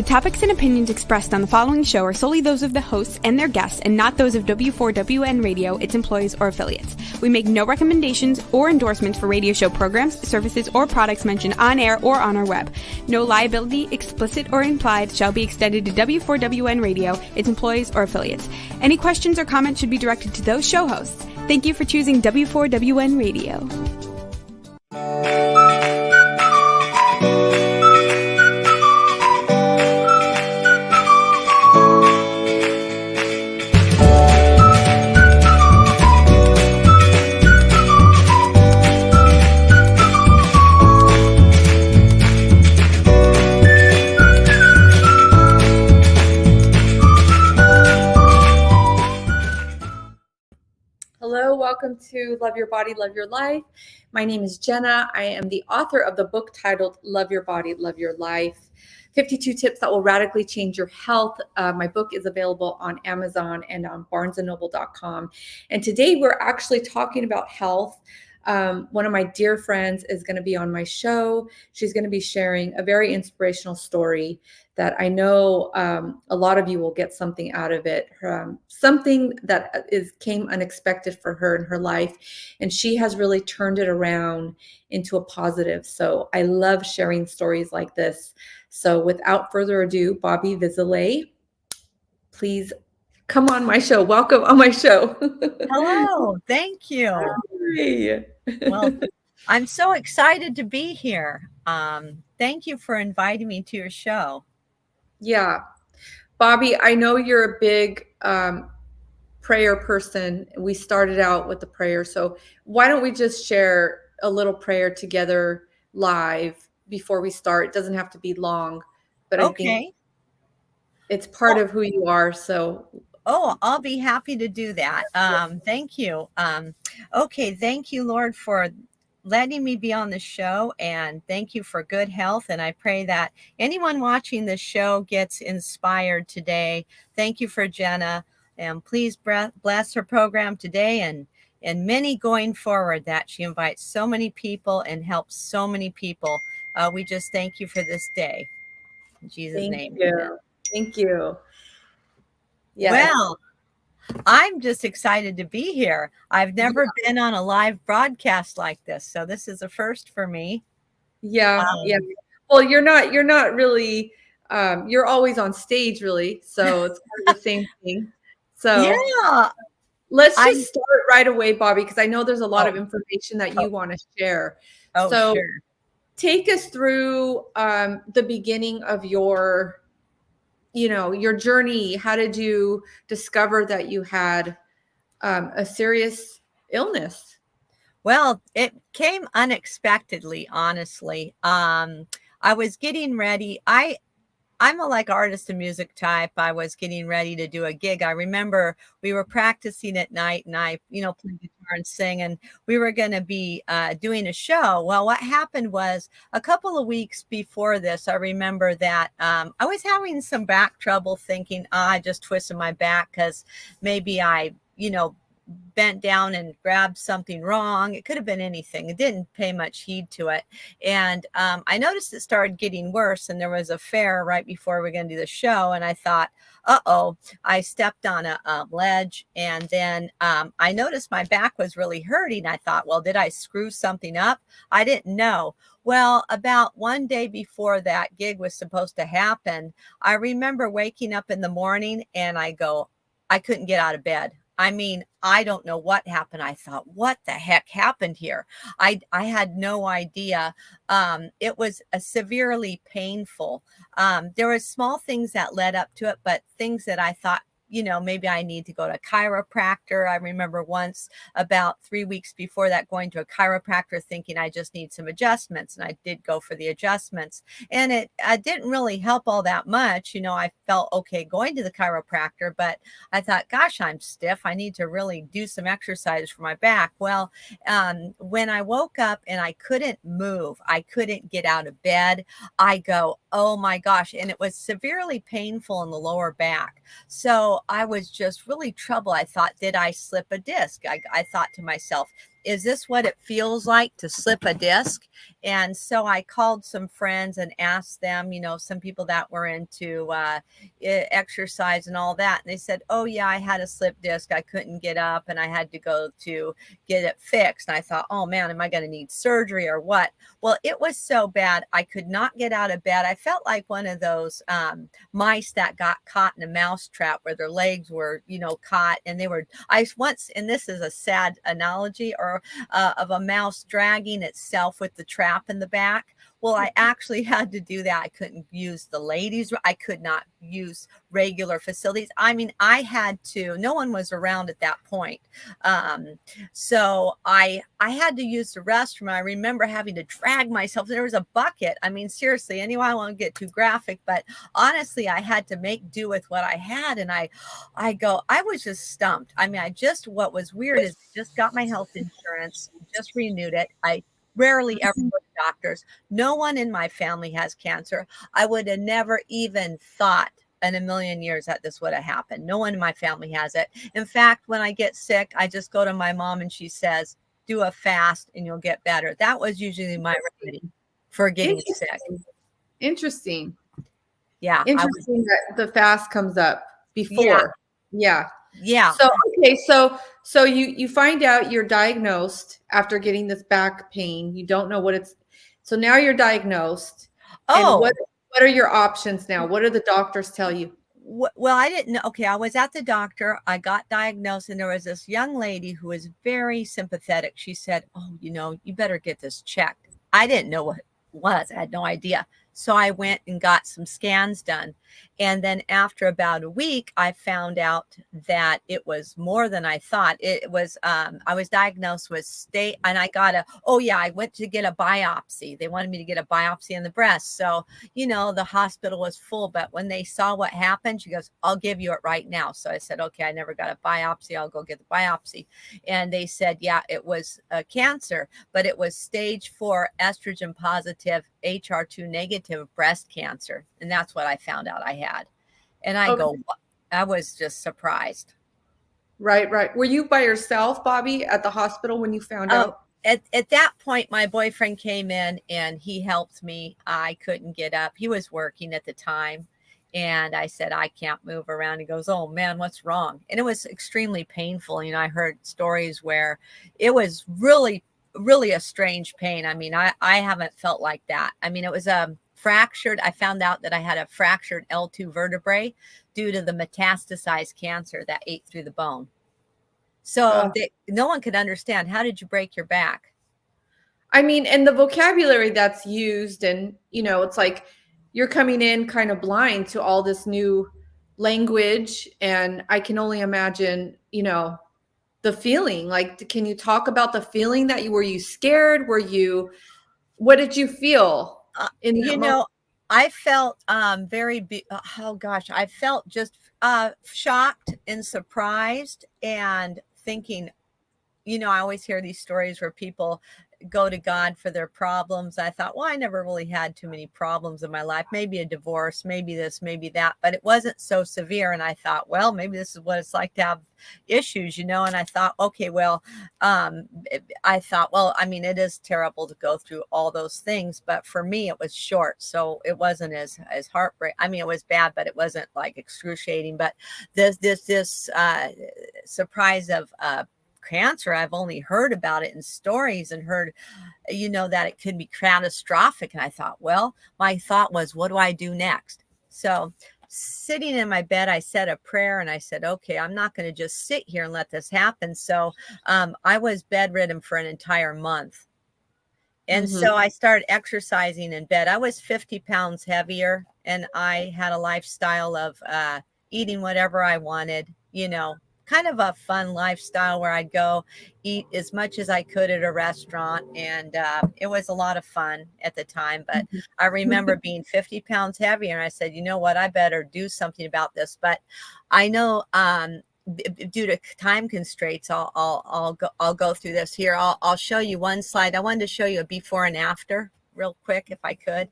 topics and opinions expressed on the following show are solely those of the hosts and their guests and not those of W4WN Radio, its employees, or affiliates. We make no recommendations or endorsements for radio show programs, services, or products mentioned on air or on our web. No liability, explicit or implied, shall be extended to W4WN Radio, its employees, or affiliates. Any questions or comments should be directed to those show hosts. Thank you for choosing W4WN Radio. Welcome to Love Your Body, Love Your Life. My name is Jenna. I am the author of the book titled Love Your Body, Love Your Life, 52 Tips That Will Radically Change Your Health. My book is available on Amazon and on barnesandnoble.com. And today we're actually talking about health. One of my dear friends is going to be on my show. She's going to be sharing a very inspirational story that I know a lot of you will get something out of it. Something that came unexpected for her in her life, and she has really turned it around into a positive. So I love sharing stories like this. So without further ado, Bobbie Viszolay, please come on my show. Welcome on my show. Hello. Thank you. Hi. Well, I'm so excited to be here. Thank you for inviting me to your show. Yeah. Bobbie, I know you're a big prayer person. We started out with the prayer. So why don't we just share a little prayer together live before we start? It doesn't have to be long, but I think it's part of who you are. So I'll be happy to do that. Thank you. Okay. Thank you, Lord, for letting me be on the show, and thank you for good health. And I pray that anyone watching this show gets inspired today. Thank you for Jenna, and please bless her program today and many going forward, that she invites so many people and helps so many people. We just thank you for this day. In Jesus' name. Amen. Thank you. Yes. Well, I'm just excited to be here. I've never been on a live broadcast like this, so this is a first for me. Yeah. Well, you're not really, you're always on stage, really. So it's kind of the same thing. So yeah, let's just start right away, Bobbie, because I know there's a lot of information that you want to share. So sure. Take us through the beginning of your journey. How did you discover that you had a serious illness? Well, it came unexpectedly, honestly. I was getting ready. I'm a artist and music type. I was getting ready to do a gig. I remember we were practicing at night, and I, played guitar and sing, and we were going to be doing a show. Well, what happened was a couple of weeks before this, I remember that I was having some back trouble, thinking, I just twisted my back because maybe I, bent down and grabbed something wrong. It could have been anything. It didn't pay much heed to it. And I noticed it started getting worse, and there was a fair right before we were going to do the show. And I thought, I stepped on a ledge, and then I noticed my back was really hurting. I thought, well, did I screw something up? I didn't know. Well, about one day before that gig was supposed to happen, I remember waking up in the morning and I couldn't get out of bed. I mean, I don't know what happened. I thought, what the heck happened here? I had no idea. It was severely painful. There were small things that led up to it, but things that I thought, maybe I need to go to a chiropractor. I remember once about 3 weeks before that going to a chiropractor thinking I just need some adjustments. And I did go for the adjustments, and it didn't really help all that much. I felt okay going to the chiropractor, but I thought, gosh, I'm stiff. I need to really do some exercise for my back. Well, when I woke up and I couldn't move, I couldn't get out of bed, I go, oh my gosh. And it was severely painful in the lower back. So I was just really troubled. I thought, did I slip a disc? I thought to myself, is this what it feels like to slip a disc? And so I called some friends and asked them, some people that were into exercise and all that. And they said, oh yeah, I had a slip disc. I couldn't get up and I had to go to get it fixed. And I thought, oh man, am I going to need surgery or what? Well, it was so bad. I could not get out of bed. I felt like one of those mice that got caught in a mouse trap where their legs were, caught, and and this is a sad analogy of a mouse dragging itself with the trap in the back. Well, I actually had to do that. I couldn't use the ladies. I could not use regular facilities. I mean, I had to, no one was around at that point. So I had to use the restroom. I remember having to drag myself. There was a bucket. I mean, seriously, anyway, I won't get too graphic, but honestly, I had to make do with what I had. And I was just stumped. I mean, what was weird is I just got my health insurance, just renewed it. I rarely ever go to doctors. No one in my family has cancer. I would have never even thought in a million years that this would have happened. No one in my family has it. In fact, when I get sick, I just go to my mom and she says, do a fast and you'll get better. That was usually my remedy for getting sick. Interesting. Yeah. Interesting that the fast comes up before. Yeah. So, okay. So you find out you're diagnosed after getting this back pain. You don't know what it's. So now you're diagnosed. Oh, and what are your options now? What do the doctors tell you? Well, I didn't know. Okay, I was at the doctor. I got diagnosed, and there was this young lady who was very sympathetic. She said, "Oh, you better get this checked." I didn't know what it was. I had no idea. So I went and got some scans done. And then after about a week, I found out that it was more than I thought. It was, I was diagnosed with and I went to get a biopsy. They wanted me to get a biopsy in the breast. So, the hospital was full, but when they saw what happened, she goes, I'll give you it right now. So I said, okay, I never got a biopsy. I'll go get the biopsy. And they said, yeah, it was a cancer, but it was stage 4 estrogen positive HR2 negative breast cancer. And that's what I found out I had. And I was just surprised. Right. Were you by yourself, Bobbie, at the hospital when you found out? At that point, my boyfriend came in and he helped me. I couldn't get up. He was working at the time. And I said, I can't move around. He goes, oh man, what's wrong? And it was extremely painful. I heard stories where it was really, really a strange pain. I mean, I haven't felt like that. I mean, it was fractured. I found out that I had a fractured L2 vertebrae due to the metastasized cancer that ate through the bone. So no one could understand. How did you break your back? I mean, and the vocabulary that's used, and it's like you're coming in kind of blind to all this new language, and I can only imagine, the feeling. Like, can you talk about the feeling were you scared? What did you feel? I felt I felt just shocked and surprised and thinking, I always hear these stories where people go to God for their problems. I thought, well, I never really had too many problems in my life, maybe a divorce, maybe this, maybe that, but it wasn't so severe. And I thought, well, maybe this is what it's like to have issues, and I thought, okay, well, I mean, it is terrible to go through all those things, but for me, it was short. So it wasn't as heartbreaking. I mean, it was bad, but it wasn't like excruciating. But this surprise of, cancer, I've only heard about it in stories and heard, that it could be catastrophic. And I thought, well, my thought was, what do I do next? So sitting in my bed, I said a prayer and I said, okay, I'm not going to just sit here and let this happen. So I was bedridden for an entire month. And so I started exercising in bed. I was 50 pounds heavier and I had a lifestyle of eating whatever I wanted, kind of a fun lifestyle where I'd go eat as much as I could at a restaurant. And it was a lot of fun at the time. But I remember being 50 pounds heavier. And I said, you know what, I better do something about this. But I know due to time constraints, I'll go through this here. I'll show you one slide. I wanted to show you a before and after real quick, if I could.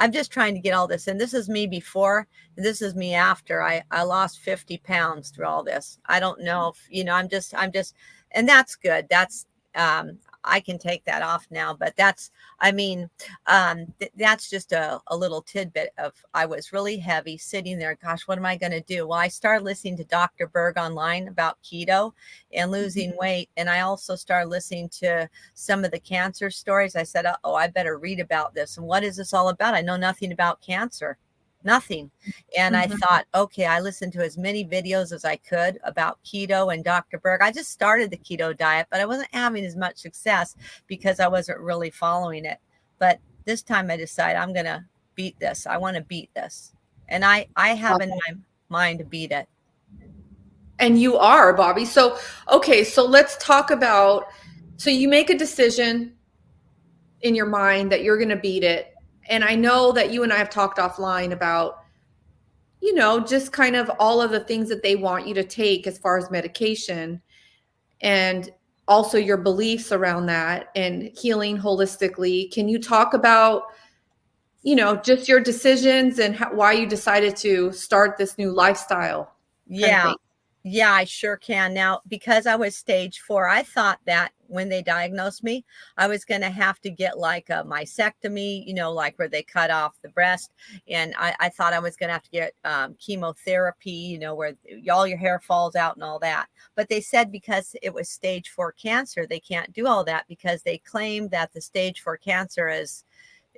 I'm just trying to get all this. And this is me before, and this is me after. I lost 50 pounds through all this. I don't know if, I'm just And that's good. That's, I can take that off now, but that's, I mean, that's just a little tidbit of, I was really heavy sitting there. Gosh, what am I going to do? Well, I started listening to Dr. Berg online about keto and losing weight. And I also started listening to some of the cancer stories. I said, oh, I better read about this. And what is this all about? I know nothing about cancer. Nothing. And I thought, okay, I listened to as many videos as I could about keto and Dr. Berg. I just started the keto diet, but I wasn't having as much success because I wasn't really following it. But this time I decided I'm going to beat this. I want to beat this. And I have in my mind to beat it. And you are, Bobbie. So, okay, so let's talk about, so you make a decision in your mind that you're going to beat it. And I know that you and I have talked offline about, you know, just kind of all of the things that they want you to take as far as medication, and also your beliefs around that and healing holistically. Can you talk about, you know, just your decisions and why you decided to start this new lifestyle? Yeah. Yeah, I sure can. Now, because I was stage 4, I thought that when they diagnosed me, I was going to have to get like a mastectomy, you know, like where they cut off the breast. And I thought I was going to have to get chemotherapy, you know, where all your hair falls out and all that. But they said because it was stage 4 cancer, they can't do all that because they claim that the stage 4 cancer is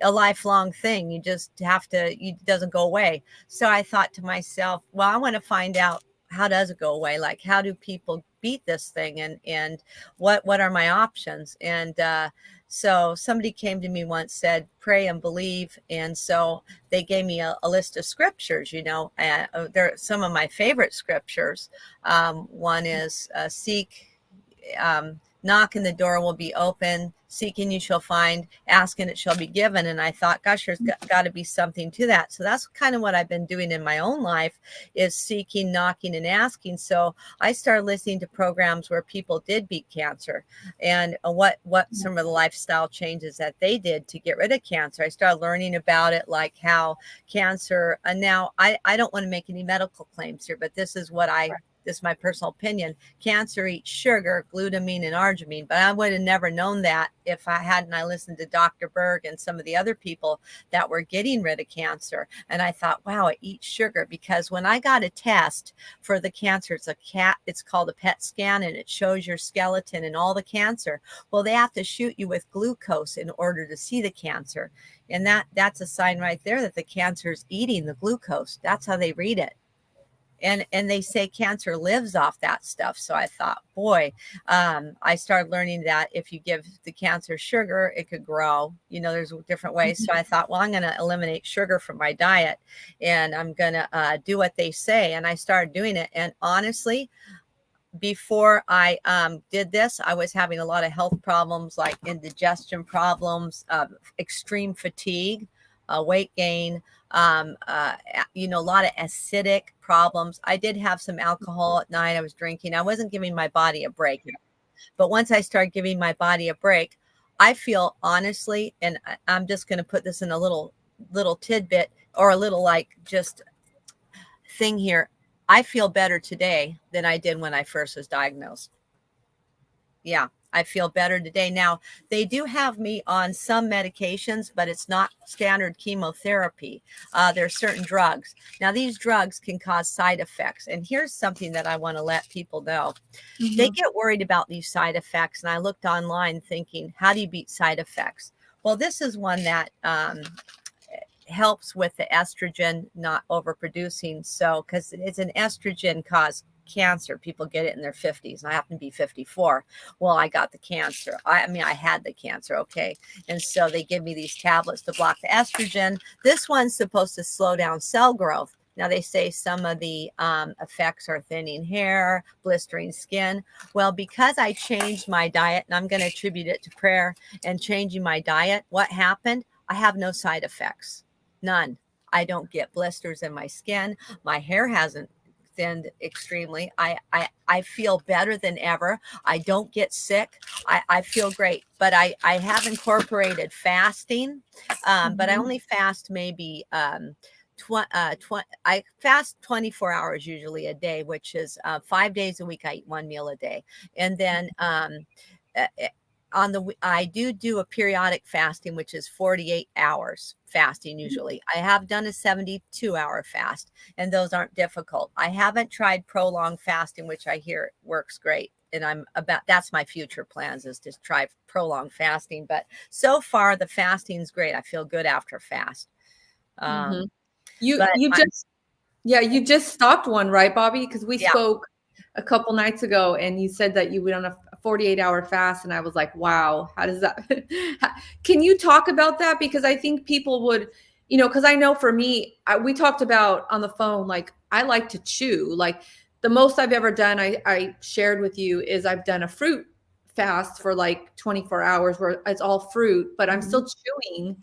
a lifelong thing. You just have to, it doesn't go away. So I thought to myself, well, I want to find out, how does it go away? Like, how do people beat this thing? And what are my options? And so somebody came to me once, said, pray and believe. And so they gave me a list of scriptures, you know, they're some of my favorite scriptures. One is seek, knock and the door will be open, seek and you shall find, ask and it shall be given. And I thought, gosh, there's got to be something to that. So that's kind of what I've been doing in my own life, is seeking, knocking, and asking. So I started listening to programs where people did beat cancer and what some of the lifestyle changes that they did to get rid of cancer. I started learning about it, like how cancer, and now I don't want to make any medical claims here, but this is what this is my personal opinion. Cancer eats sugar, glutamine, and arginine, but I would have never known that if I listened to Dr. Berg and some of the other people that were getting rid of cancer. And I thought, wow, it eats sugar, because when I got a test for the cancer, it's called a PET scan, and it shows your skeleton and all the cancer. Well, they have to shoot you with glucose in order to see the cancer. And that's a sign right there that the cancer is eating the glucose. That's how they read it. And they say cancer lives off that stuff. So I thought, boy, I started learning that if you give the cancer sugar, it could grow. You know, there's different ways. So I thought, well, I'm going to eliminate sugar from my diet, and I'm going to do what they say. And I started doing it. And honestly, before I did this, I was having a lot of health problems, like indigestion problems, extreme fatigue, weight gain, you know, a lot of acidic problems. I did have some alcohol at night. I was drinking. I wasn't giving my body a break. But once I started giving my body a break, I feel honestly, and I'm just going to put this in a little tidbit, or a little like just thing here. I feel better today than I did when I first was diagnosed. Yeah, I feel better today. Now, they do have me on some medications, but it's not standard chemotherapy. There's certain drugs. Now, these drugs can cause side effects. And here's something that I want to let people know. They get worried about these side effects. And I looked online thinking, how do you beat side effects? Well, this is one that helps with the estrogen not overproducing. So, because it's an estrogen caused cancer. People get it in their 50s, and I happen to be 54. Well, I got the cancer. I had the cancer. Okay. And so they give me these tablets to block the estrogen. This one's supposed to slow down cell growth. Now, they say some of the effects are thinning hair, blistering skin. Well, because I changed my diet, and I'm going to attribute it to prayer and changing my diet, what happened? I have no side effects. None. I don't get blisters in my skin. My hair hasn't thinned extremely. I feel better than ever. I don't get sick. I feel great. But I have incorporated fasting, but I only fast maybe I fast 24 hours usually a day, which is 5 days a week. I eat one meal a day. And then uh, I do a periodic fasting, which is 48 hours fasting. Usually I have done a 72-hour fast, and those aren't difficult. I haven't tried prolonged fasting, which I hear works great. And that's my future plans, is to try prolonged fasting. But so far the fasting's great. I feel good after fast. You But you just stopped one, right, Bobbie? Because we Yeah. spoke a couple nights ago, and you said that you went on a 48-hour fast, and I was like, wow, how does that? Can you talk about that? Because I think people would, because I know for me, we talked about on the phone, like I like to chew. Like the most I've ever done, I shared with you, is I've done a fruit fast for like 24 hours where it's all fruit, but I'm still chewing.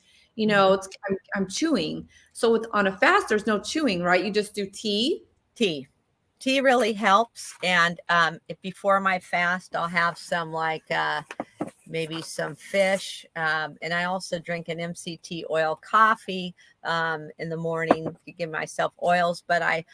I'm chewing. So on a fast, there's no chewing, right? You just do tea. Tea really helps. And if before my fast, I'll have some maybe some fish. And I also drink an MCT oil coffee in the morning to give myself oils. But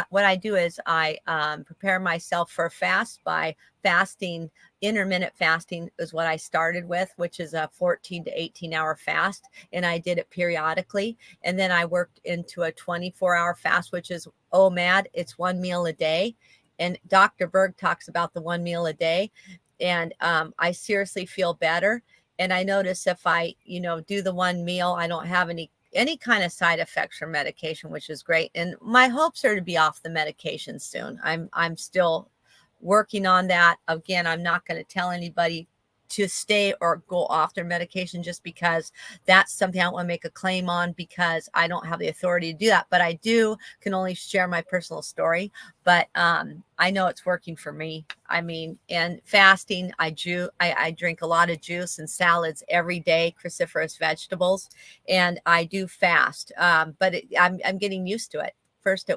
what I do is I prepare myself for a fast by fasting. Intermittent fasting is what I started with, which is a 14 to 18-hour fast. And I did it periodically. And then I worked into a 24-hour fast, which is OMAD. It's one meal a day. And Dr. Berg talks about the one meal a day. And I seriously feel better. And I notice if I, do the one meal, I don't have any kind of side effects from medication, which is great. And my hopes are to be off the medication soon. I'm still working on that. Again, I'm not going to tell anybody to stay or go off their medication, just because that's something I don't want to make a claim on, because I don't have the authority to do that. But I can only share my personal story. But I know it's working for me. I mean, and fasting, I drink a lot of juice and salads every day, cruciferous vegetables, and I do fast. But I'm getting used to it. First,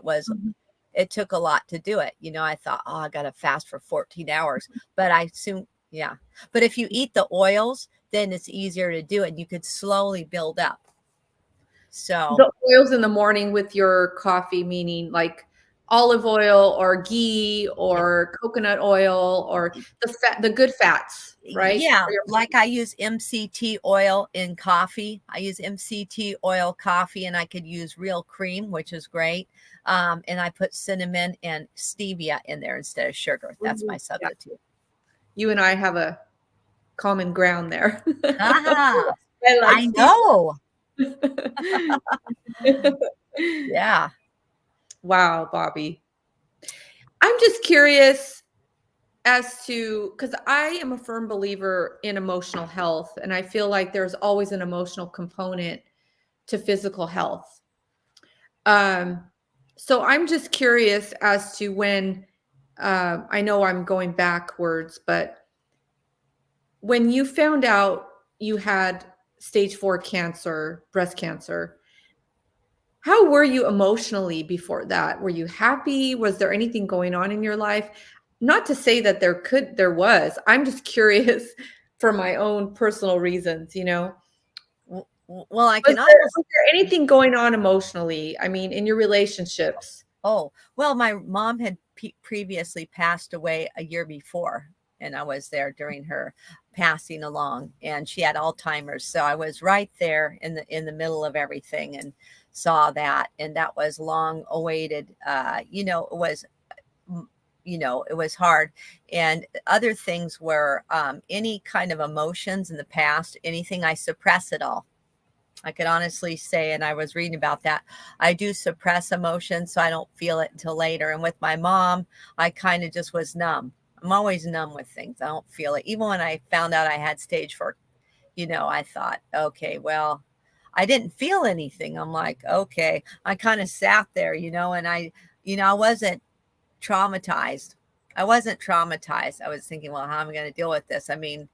it took a lot to do it. I thought, I got to fast for 14 hours, but yeah. But if you eat the oils, then it's easier to do it. You could slowly build up. So the oils in the morning with your coffee, meaning like olive oil or ghee or coconut oil or the good fats, right? Yeah. Like I use MCT oil in coffee. I use MCT oil coffee, and I could use real cream, which is great. And I put cinnamon and stevia in there instead of sugar. That's my substitute. You and I have a common ground there. I know. Yeah. Wow, Bobbie. I'm just curious as to, because I am a firm believer in emotional health, and I feel like there's always an emotional component to physical health. So I'm just curious as to when, I know I'm going backwards, but when you found out you had stage 4 cancer, breast cancer, how were you emotionally before that? Were you happy? Was there anything going on in your life? Not to say that there was. I'm just curious for my own personal reasons, Well, was there anything going on emotionally? I mean, in your relationships? Oh, well, my mom had previously passed away a year before, and I was there during her passing along, and she had Alzheimer's. So I was right there in the middle of everything and saw that. And that was long awaited. It was hard. And other things were any kind of emotions in the past, anything, I suppress it all. I could honestly say, and I was reading about that, I do suppress emotions, so I don't feel it until later. And with my mom, I kind of just was numb. I'm always numb with things. I don't feel it. Even when I found out I had stage 4, I thought, okay, well, I didn't feel anything. I'm like, okay. I kind of sat there, and I wasn't traumatized. I wasn't traumatized. I was thinking, well, how am I going to deal with this? I mean,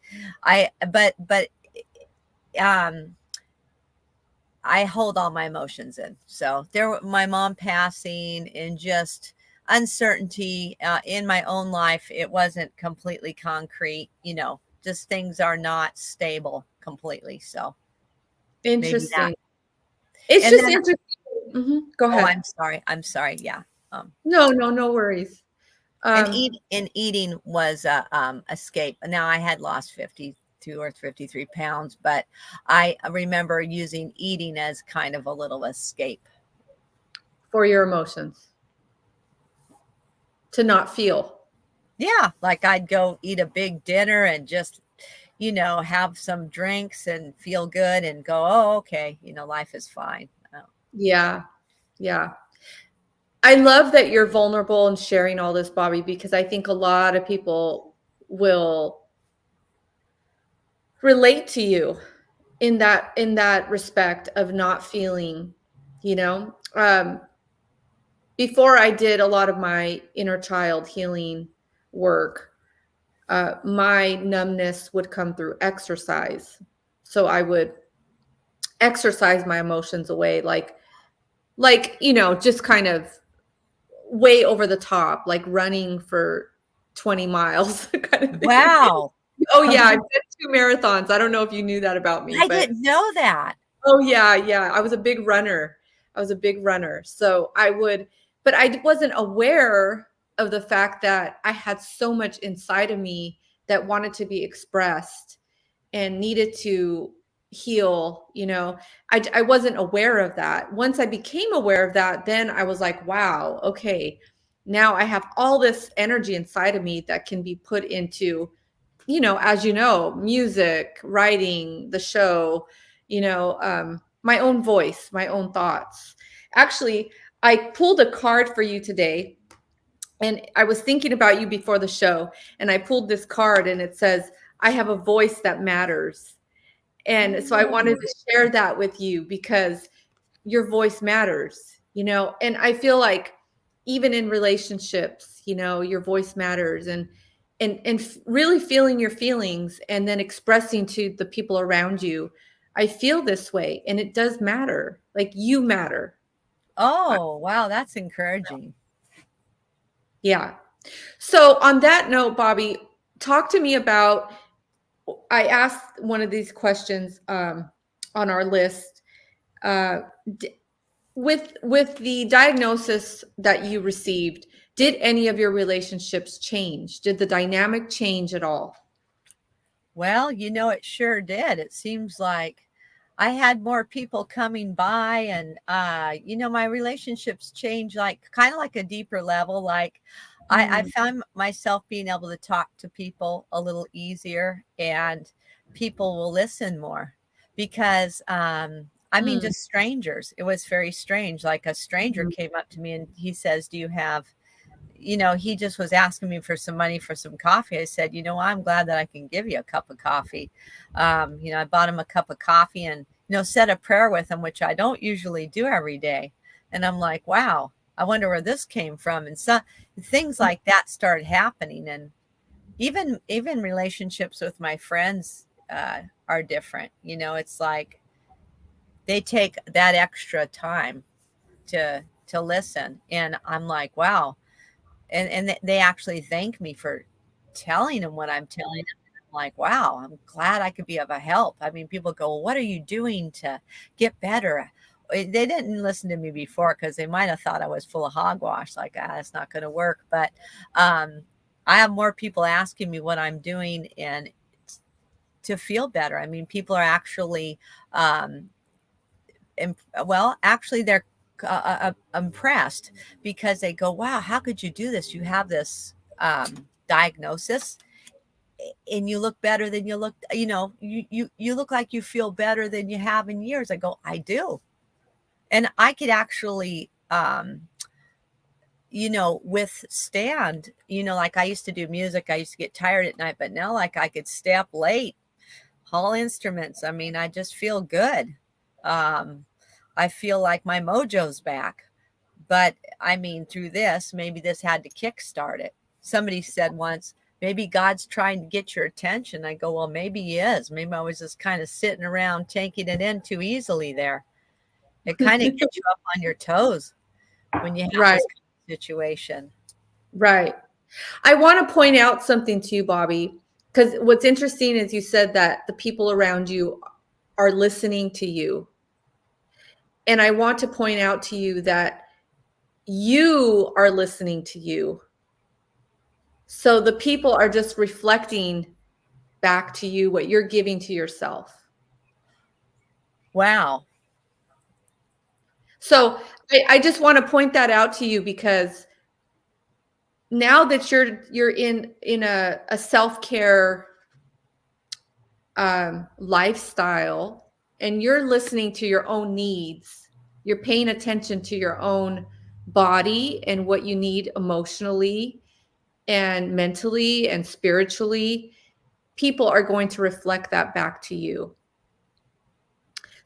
I hold all my emotions in. So my mom passing and just uncertainty in my own life. It wasn't completely concrete, just things are not stable completely. So interesting. It's just interesting Go Oh, ahead. I'm sorry. Yeah. No worries. And eating was a escape. Now I had lost 52 or 53 pounds, but I remember using eating as kind of a little escape. For your emotions. To not feel. Yeah, like I'd go eat a big dinner and just, have some drinks and feel good and go, oh, okay, life is fine. Yeah. Yeah. I love that you're vulnerable and sharing all this, Bobbie, because I think a lot of people will relate to you in that respect of not feeling, you know. Before I did a lot of my inner child healing work, my numbness would come through exercise. So I would exercise my emotions away, just kind of way over the top, like running for 20 miles kind of thing. Wow. Oh yeah, I've done 2 marathons. I don't know if you knew that about me, I but didn't know that. oh yeah, yeah. I was a big runner. So but I wasn't aware of the fact that I had so much inside of me that wanted to be expressed and needed to heal. I wasn't aware of that. Once I became aware of that, then I was like, wow, okay, now I have all this energy inside of me that can be put into, as music, writing, the show, my own voice, my own thoughts. Actually, I pulled a card for you today, and I was thinking about you before the show, and I pulled this card, and it says, I have a voice that matters. And so I wanted to share that with you because your voice matters, and I feel like even in relationships, your voice matters, and really feeling your feelings and then expressing to the people around you, I feel this way and it does matter. Like, you matter. Oh, wow. That's encouraging. Yeah. So on that note, Bobbie, talk to me about, I asked one of these questions on our list. With the diagnosis that you received, did any of your relationships change? Did the dynamic change at all? Well, it sure did. It seems like I had more people coming by, and my relationships changed, like kind of like a deeper level. Like I found myself being able to talk to people a little easier, and people will listen more because just strangers. It was very strange. Like a stranger came up to me and he says, do you have, he just was asking me for some money for some coffee. I said, I'm glad that I can give you a cup of coffee. I bought him a cup of coffee and, said a prayer with him, which I don't usually do every day. And I'm like, wow, I wonder where this came from. And so things like that started happening. And even relationships with my friends are different. It's like they take that extra time to listen. And I'm like, wow. And they actually thank me for telling them what I'm telling them. I'm like, wow, I'm glad I could be of a help. I mean, people go, well, what are you doing to get better? They didn't listen to me before because they might have thought I was full of hogwash, like, that's not going to work. But I have more people asking me what I'm doing and to feel better. I mean, people are actually, actually, they're impressed because they go, wow, how could you do this? You have this diagnosis and you look better than you look, you look like you feel better than you have in years. I go, I do. And I could actually, withstand, like I used to do music. I used to get tired at night, but now like I could stay up late, haul instruments. I mean, I just feel good. I feel like my mojo's back. But I mean, through this, maybe this had to kickstart it. Somebody said once, maybe God's trying to get your attention. I go, well, maybe he is. Maybe I was just kind of sitting around taking it in too easily there. It kind of gets you up on your toes when you have this kind of situation. Right. I want to point out something to you, Bobbie, because what's interesting is you said that the people around you are listening to you. And I want to point out to you that you are listening to you. So the people are just reflecting back to you what you're giving to yourself. Wow. So I just want to point that out to you, because now that you're in a self-care lifestyle, and you're listening to your own needs, you're paying attention to your own body and what you need emotionally and mentally and spiritually, people are going to reflect that back to you.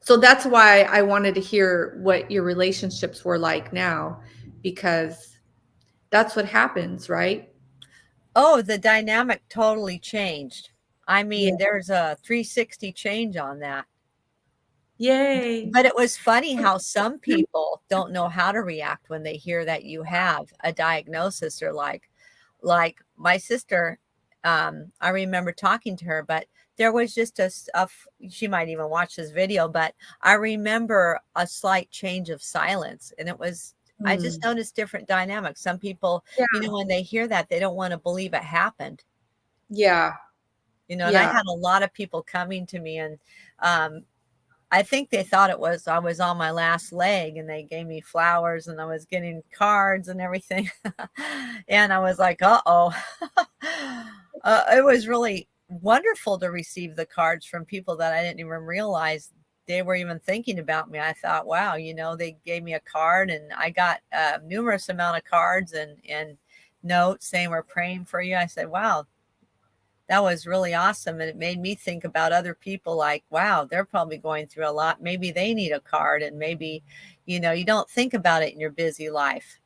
So that's why I wanted to hear what your relationships were like now, because that's what happens, right? Oh, the dynamic totally changed. I Yeah. mean, there's a 360 change on that. Yay. But it was funny how some people don't know how to react when they hear that you have a diagnosis, or like my sister. I remember talking to her, but there was just she might even watch this video, but I remember a slight change of silence. And it was, I just noticed different dynamics. Some people, Yeah. when they hear that, they don't want to believe it happened. Yeah. And I Yeah. had a lot of people coming to me, and I think they thought I was on my last leg, and they gave me flowers, and I was getting cards and everything. And I was like, uh-oh. It was really wonderful to receive the cards from people that I didn't even realize they were even thinking about me. I thought, wow, they gave me a card, and I got numerous amount of cards and notes saying we're praying for you. I said, wow, that was really awesome. And it made me think about other people, like, wow, they're probably going through a lot. Maybe they need a card, and maybe, you don't think about it in your busy life.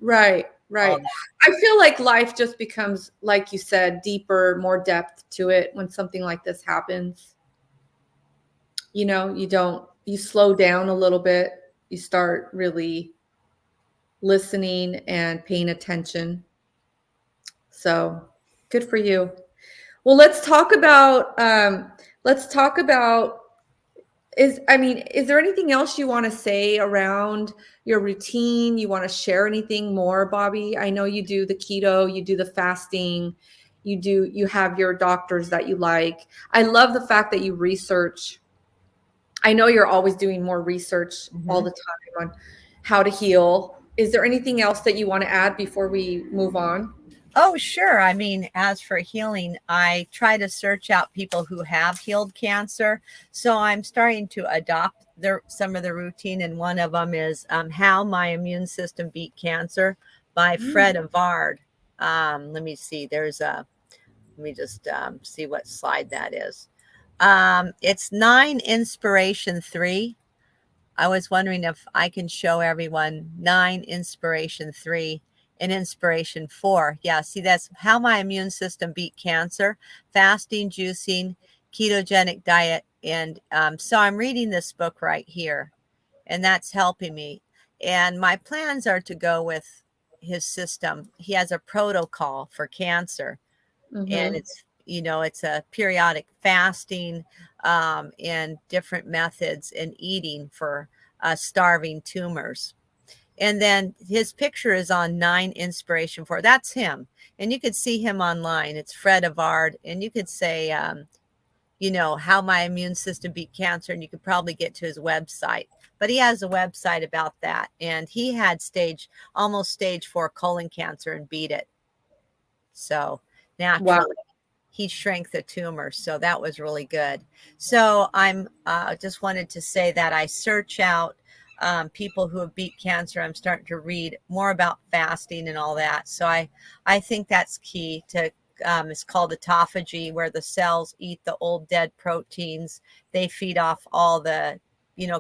Right. All Right. that. I feel like life just becomes, like you said, deeper, more depth to it when something like this happens. You slow down a little bit. You start really listening and paying attention. So good for you. Well, let's talk about is there anything else you want to say around your routine? You want to share anything more, Bobbie? I know you do the keto, you do the fasting, you have your doctors that you like. I love the fact that you research. I know you're always doing more research all the time on how to heal. Is there anything else that you want to add before we move on? Oh, sure. I mean, as for healing, I try to search out people who have healed cancer. So I'm starting to adopt some of the routine. And one of them is How My Immune System Beat Cancer by Fred Avard. Let me see. Let me just see what slide that is. It's 9 Inspiration 3. I was wondering if I can show everyone 9 Inspiration 3 and Inspiration 4. Yeah, see, that's How My Immune System Beat Cancer, fasting, juicing, ketogenic diet. And so I'm reading this book right here, and that's helping me. And my plans are to go with his system. He has a protocol for cancer, and it's a periodic fasting and different methods and eating for starving tumors. And then his picture is on 9 Inspiration 4. That's him. And you could see him online. It's Fred Avard. And you could say, How My Immune System Beat Cancer. And you could probably get to his website. But he has a website about that. And he had almost stage 4 colon cancer and beat it. So naturally, he shrank the tumor. So that was really good. So I'm just wanted to say that I search out people who have beat cancer. I'm starting to read more about fasting and all that. So I think that's key to, it's called autophagy, where the cells eat the old dead proteins. They feed off all the,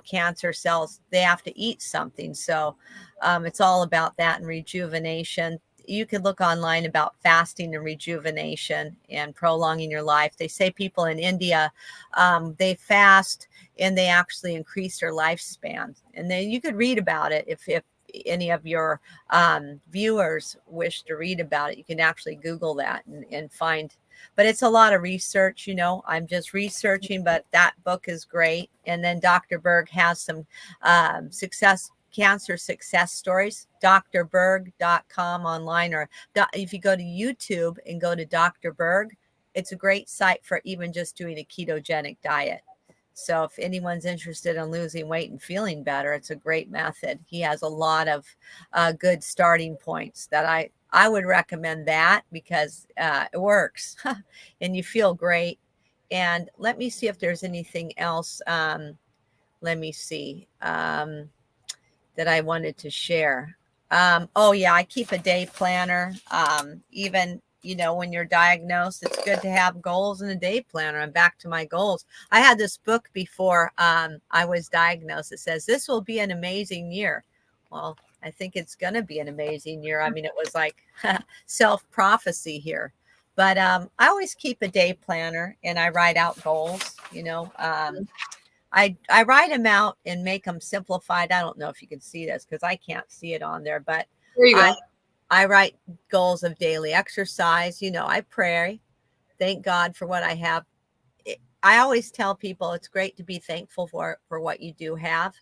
cancer cells. They have to eat something. So it's all about that and rejuvenation. You can look online about fasting and rejuvenation and prolonging your life. They say people in India, they fast and they actually increase their lifespan. And then you could read about it if any of your viewers wish to read about it. You can actually Google that and find but it's a lot of research, I'm just researching, but that book is great. And then Dr. Berg has some cancer success stories, drberg.com online, or if you go to YouTube and go to Dr. Berg, it's a great site for even just doing a ketogenic diet. So if anyone's interested in losing weight and feeling better, it's a great method. He has a lot of good starting points that I would recommend that, because it works and you feel great. And let me see if there's anything else. Let me see that I wanted to share. Oh yeah, I keep a day planner. Even when you're diagnosed, it's good to have goals and a day planner. I'm back to my goals. I had this book before I was diagnosed. It says, "This will be an amazing year." Well, I think it's going to be an amazing year. I mean, it was like self-prophecy here. But I always keep a day planner and I write out goals, I write them out and make them simplified. I don't know if you can see this because I can't see it on there, but there you go. I write goals of daily exercise. I pray, thank God for what I have. I always tell people it's great to be thankful for what you do have.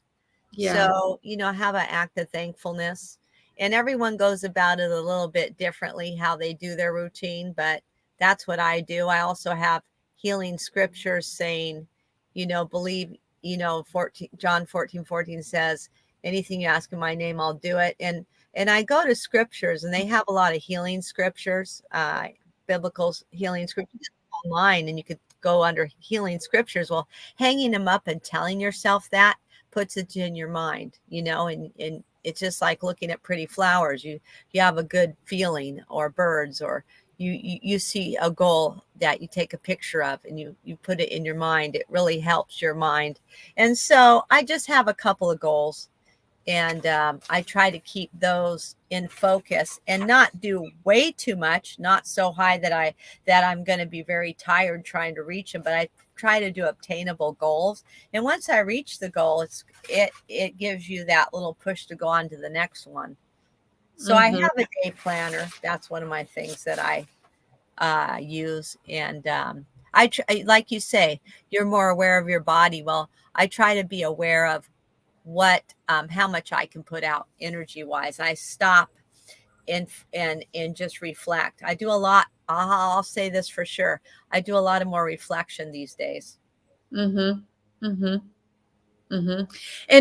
Yeah. So, have an act of thankfulness, and everyone goes about it a little bit differently, how they do their routine, but that's what I do. I also have healing scriptures saying, believe, John 14:14 says, anything you ask in my name, I'll do it. And I go to scriptures, and they have a lot of healing scriptures, biblical healing scriptures online, and you could go under healing scriptures. Well, hanging them up and telling yourself that puts it in your mind, and it's just like looking at pretty flowers. You have a good feeling, or birds, or you see a goal that you take a picture of and you put it in your mind. It really helps your mind. And so I just have a couple of goals, and I try to keep those in focus and not do way too much, not so high that I'm going to be very tired trying to reach them, but I try to do obtainable goals. And once I reach the goal, it gives you that little push to go on to the next one. So I have a day planner. That's one of my things that I use. And like you say, you're more aware of your body. Well, I try to be aware of how much I can put out energy wise. I stop and just reflect. I do a lot. I'll say this for sure. I do a lot of more reflection these days. And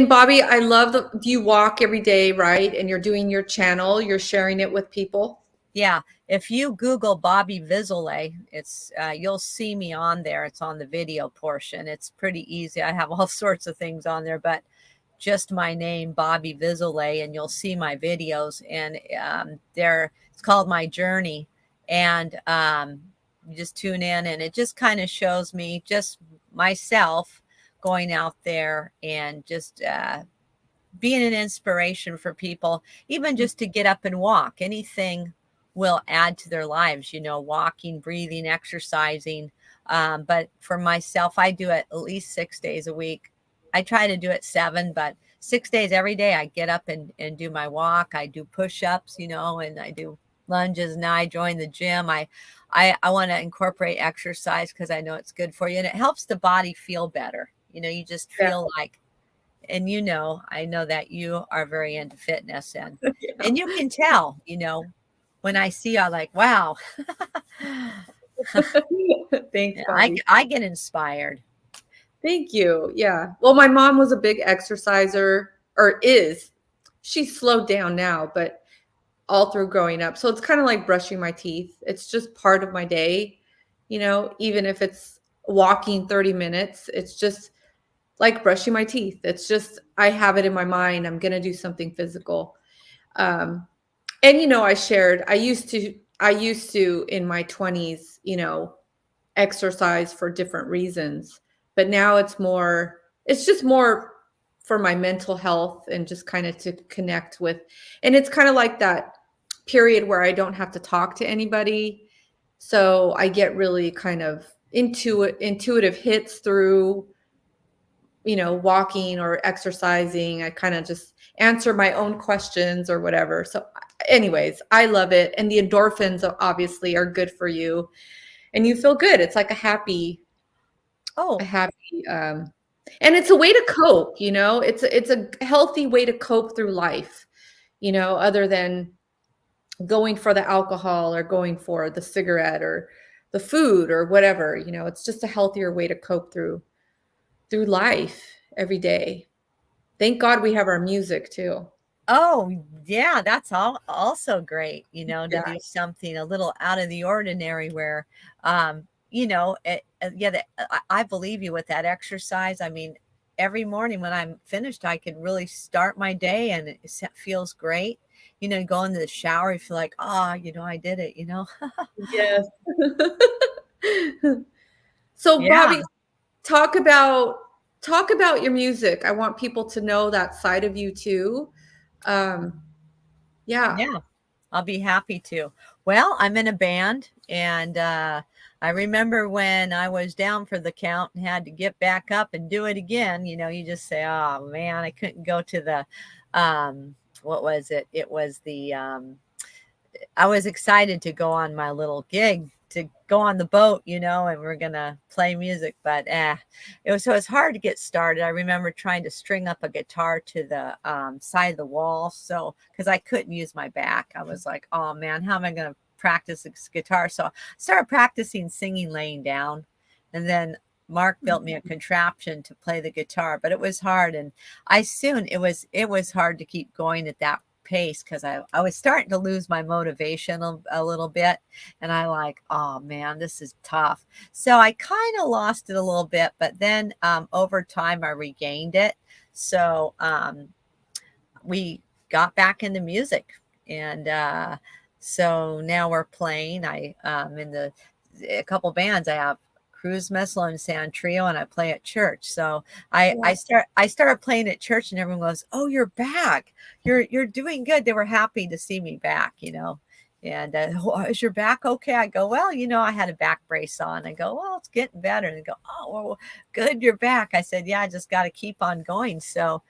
Bobbie, I love do you walk every day, right? And you're doing your channel, you're sharing it with people. Yeah. If you Google Bobbie Viszolay, it's you'll see me on there. It's on the video portion. It's pretty easy. I have all sorts of things on there, but just my name, Bobbie Viszolay, and you'll see my videos. And it's called My Journey. And you just tune in, and it just kind of shows me just myself going out there and just being an inspiration for people, even just to get up and walk. Anything will add to their lives, walking, breathing, exercising. But for myself, I do it at least 6 days a week. I try to do it 7, but 6 days every day I get up and do my walk. I do push-ups, and I do lunges. Now I join the gym. I want to incorporate exercise because I know it's good for you, and it helps the body feel better. You just feel like, and I know that you are very into fitness, and and you can tell, when I see you, I'm like, wow. Thanks, I get inspired. Thank you. Yeah. Well, my mom was a big exerciser, or is. She's slowed down now, but all through growing up. So it's kind of like brushing my teeth. It's just part of my day, even if it's walking 30 minutes, it's just like brushing my teeth. It's just, I have it in my mind. I'm going to do something physical. And, I shared, I used to in my 20s, exercise for different reasons. But now it's just more for my mental health and just kind of to connect with. And it's kind of like that period where I don't have to talk to anybody. So I get really kind of intuitive hits through, walking or exercising. I kind of just answer my own questions or whatever. So anyways, I love it. And the endorphins obviously are good for you. and you feel good. It's like a happy, Oh, and it's a way to cope, it's a healthy way to cope through life, other than going for the alcohol or going for the cigarette or the food or whatever. It's just a healthier way to cope through life every day. Thank God we have our music too. oh, yeah, that's also great, to Yeah. do something a little out of the ordinary where, I believe you with that exercise. I mean, every morning when I'm finished, I can really start my day and it feels great. You go into the shower, you feel like, I did it, Yes. So Yeah. Bobbie, talk about your music. I want people to know that side of you too. Yeah. Yeah, I'll be happy to. Well, I'm in a band, and I remember when I was down for the count and had to get back up and do it again. You just say, "Oh man, I couldn't go to the what was it? It was the I was excited to go on my little gig to go on the boat, and we're gonna play music, but it's hard to get started. I remember trying to string up a guitar to the side of the wall, so because I couldn't use my back, I was like, oh man, how am I gonna practice this guitar? So I started practicing singing laying down, and then Mark built me a contraption to play the guitar, but it was hard, and it was hard to keep going at that pace because I was starting to lose my motivation a little bit, and I like, oh man, this is tough. So I kind of lost it a little bit, but then over time I regained it. So we got back into music, and so now we're playing. I in a couple bands. I have Cruz Missile and San Trio, and I play at church. So I started playing at church, and everyone goes, "Oh, you're back! You're doing good." They were happy to see me back, And is your back okay? I go, well, I had a back brace on. I go, well, it's getting better. And they go, oh, well, good, you're back. I said, yeah, I just got to keep on going. So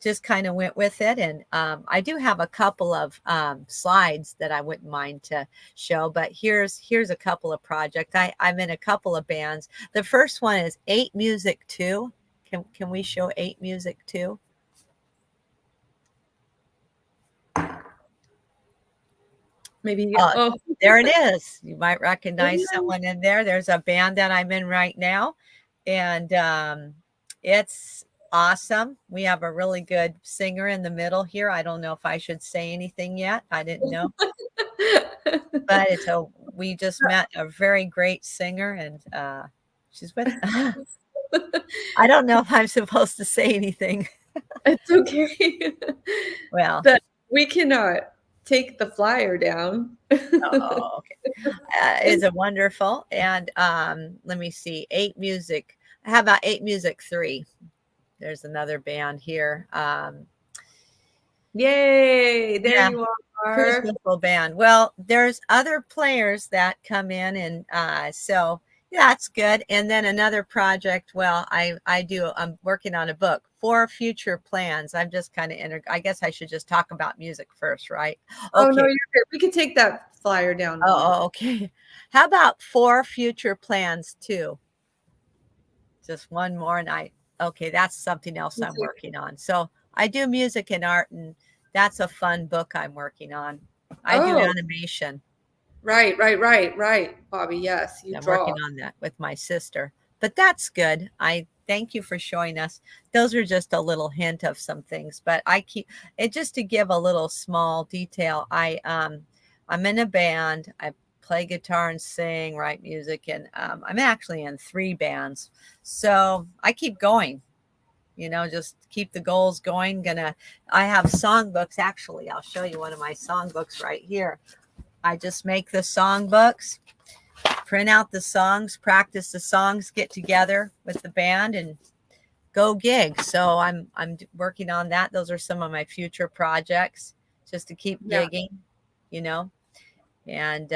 just kind of went with it. And I do have a couple of slides that I wouldn't mind to show, but here's a couple of projects. I'm in a couple of bands. The first one is 8 Music 2. Can we show 8 Music 2? Maybe. There it is. You might recognize someone in there. There's a band that I'm in right now, and it's awesome. We have a really good singer in the middle here. I don't know if I should say anything yet. I didn't know. But we just met a very great singer, and she's with I don't know if I'm supposed to say anything. It's okay. Well, but we cannot take the flyer down. oh, okay. Is it wonderful? And let me see, 8 Music. How about 8 Music 3? There's another band here. Yay! There you are. Cruise Missile Band. Well, there's other players that come in, and so that's good. And then another project. Well, I'm working on a book for future plans. I'm just kind of I guess I should just talk about music first, right? Okay. Oh no, you're good. We could take that flyer down. Oh, okay. How about 4 future plans too? Just one more night. Okay, that's something else I'm working on. So I do music and art, and that's a fun book I'm working on. I do animation. Right, Bobbie. Yes, I'm working on that with my sister. But that's good. I thank you for showing us. Those are just a little hint of some things, but I keep it just to give a little small detail. I'm in a band. I play guitar and sing, write music, and I'm actually in 3 bands. So I keep going. Just keep the goals going. I have songbooks. Actually, I'll show you one of my songbooks right here. I just make the songbooks, print out the songs, practice the songs, get together with the band, and go gig. So I'm working on that. Those are some of my future projects, just to keep gigging, And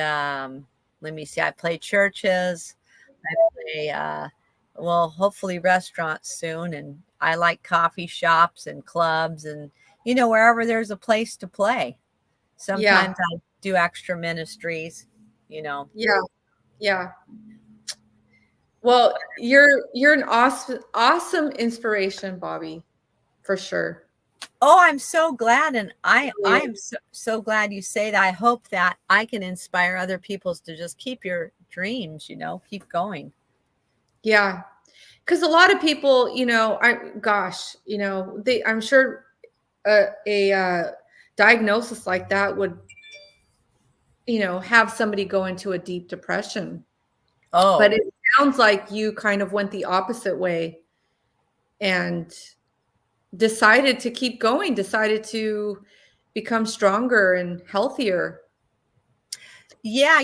let me see. I play churches. I play, hopefully restaurants soon. And I like coffee shops and clubs and, wherever there's a place to play. Sometimes I do extra ministries, Yeah. Well, you're an awesome inspiration, Bobbie, for sure. Oh, I'm so glad. And I am so glad you say that. I hope that I can inspire other people to just keep your dreams, keep going. Yeah. Because a lot of people, I'm sure a diagnosis like that would, have somebody go into a deep depression. Oh, But it sounds like you kind of went the opposite way and decided to keep going, decided to become stronger and healthier. yeah.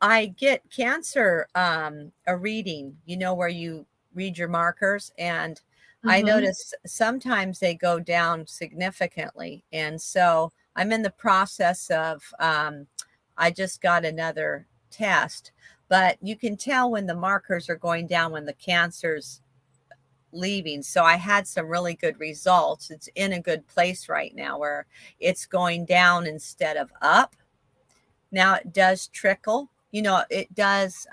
I get cancer, a reading, where you read your markers, and I Mm-hmm. notice sometimes they go down significantly. And so I'm in the process of, I just got another test, but you can tell when the markers are going down, when the cancer's leaving. So I had some really good results. It's in a good place right now where it's going down instead of up. Now it does trickle, it does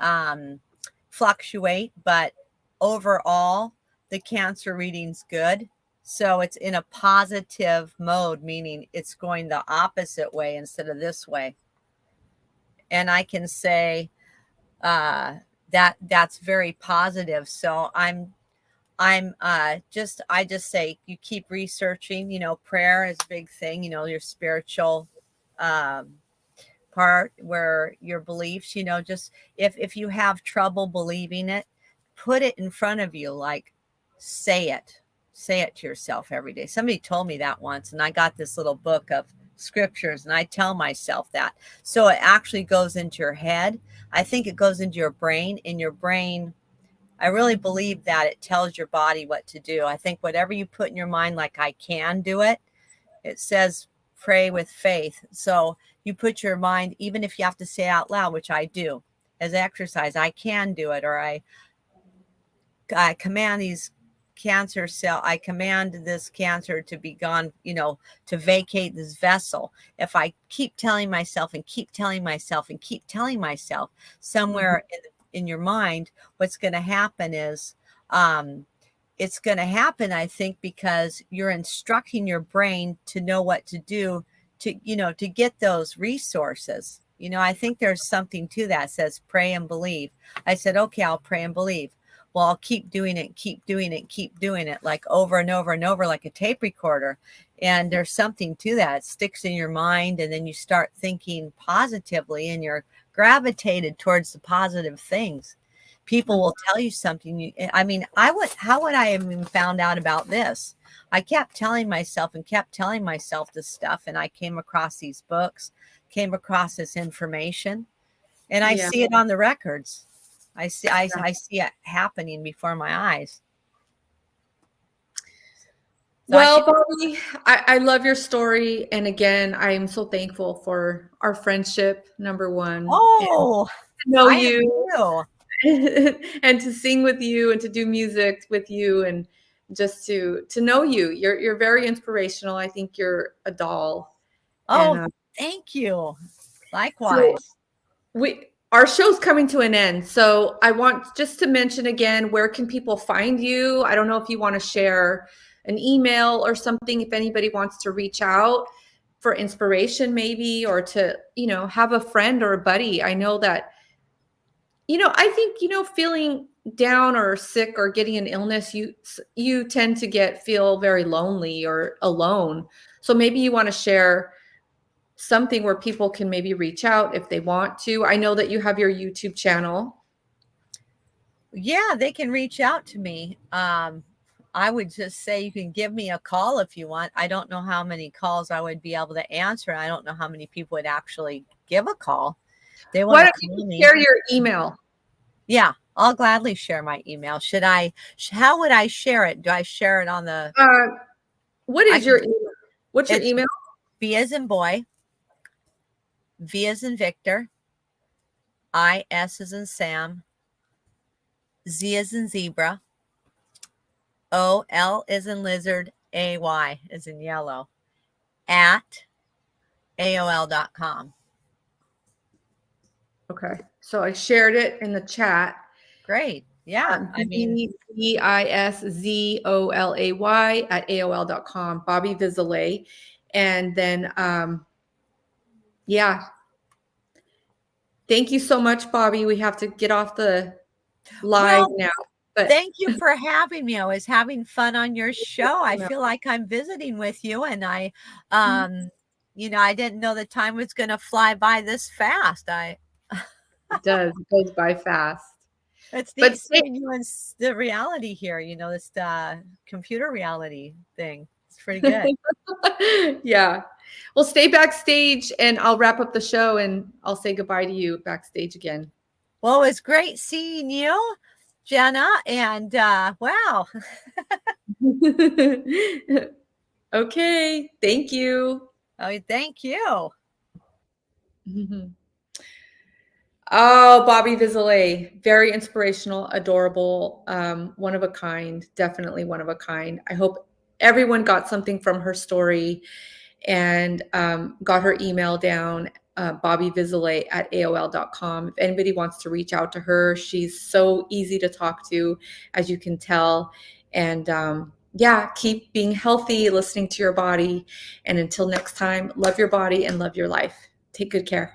fluctuate, but overall the cancer reading's good. So it's in a positive mode, meaning it's going the opposite way instead of this way. And I can say that's very positive. So I just say you keep researching, prayer is a big thing, your spiritual part where your beliefs, just if you have trouble believing it, put it in front of you, like say it to yourself every day. Somebody told me that once, and I got this little book of scriptures, and I tell myself that. So it actually goes into your head. I think it goes into your brain. In your brain, I really believe that it tells your body what to do. I think whatever you put in your mind, like I can do it, it says pray with faith. So you put your mind, even if you have to say out loud, which I do as exercise, I can do it. Or I command these cancer cell, I command this cancer to be gone, to vacate this vessel. If I keep telling myself and keep telling myself and keep telling myself, somewhere in your mind, what's going to happen is it's going to happen, I think, because you're instructing your brain to know what to do to get those resources. I think there's something to that. It says pray and believe. I said, okay, I'll pray and believe. Well, I'll keep doing it, keep doing it, like over and over and over, like a tape recorder. And there's something to that. It sticks in your mind, and then you start thinking positively, and you're gravitated towards the positive things. People will tell you something. How would I have even found out about this? I kept telling myself this stuff, and I came across these books, came across this information, and I see it on the records. I see it happening before my eyes. So well, Bobbie, I love your story. And again, I am so thankful for our friendship, number one. Oh, to know I you and to sing with you and to do music with you and just to know you. You're very inspirational. I think you're a doll. Oh, And, thank you. Likewise. So our show's coming to an end. So I want just to mention again, where can people find you? I don't know if you want to share an email or something, if anybody wants to reach out for inspiration maybe, or to, have a friend or a buddy. I know that, I think, feeling down or sick or getting an illness, you tend to feel very lonely or alone. So maybe you want to share something where people can maybe reach out if they want to. I know that you have your YouTube channel. Yeah, they can reach out to me. I would just say you can give me a call if you want. I don't know how many calls I would be able to answer. I don't know how many people would actually give a call. They want Why to don't call you me. share your email? Yeah, I'll gladly share my email. How would I share it? Do I share it on the? What's your email? B as in boy, V as in Victor, I S as in Sam, Z as in zebra, O L as in lizard, AY as in yellow, at AOL.com. Okay. So I shared it in the chat. Great. Yeah. I mean, Biszolay at AOL.com, Bobbie Viszolay. And then, yeah. Thank you so much, Bobbie. We have to get off the live well, now. But thank you for having me. I was having fun on your show. I feel like I'm visiting with you, and I didn't know the time was going to fly by this fast. it does. It goes by fast. It's But neat seeing you in the reality here, this computer reality thing. It's pretty good. yeah. Well, stay backstage and I'll wrap up the show and I'll say goodbye to you backstage again. Well, it was great seeing you, Jenna, and wow. Okay. Thank you. Oh, thank you. Oh, Bobbie Viszolay, very inspirational, adorable, one of a kind, definitely one of a kind. I hope everyone got something from her story and got her email down, Bobbie Viszolay at AOL.com. If anybody wants to reach out to her, she's so easy to talk to, as you can tell. And yeah, keep being healthy, listening to your body. And until next time, love your body and love your life. Take good care.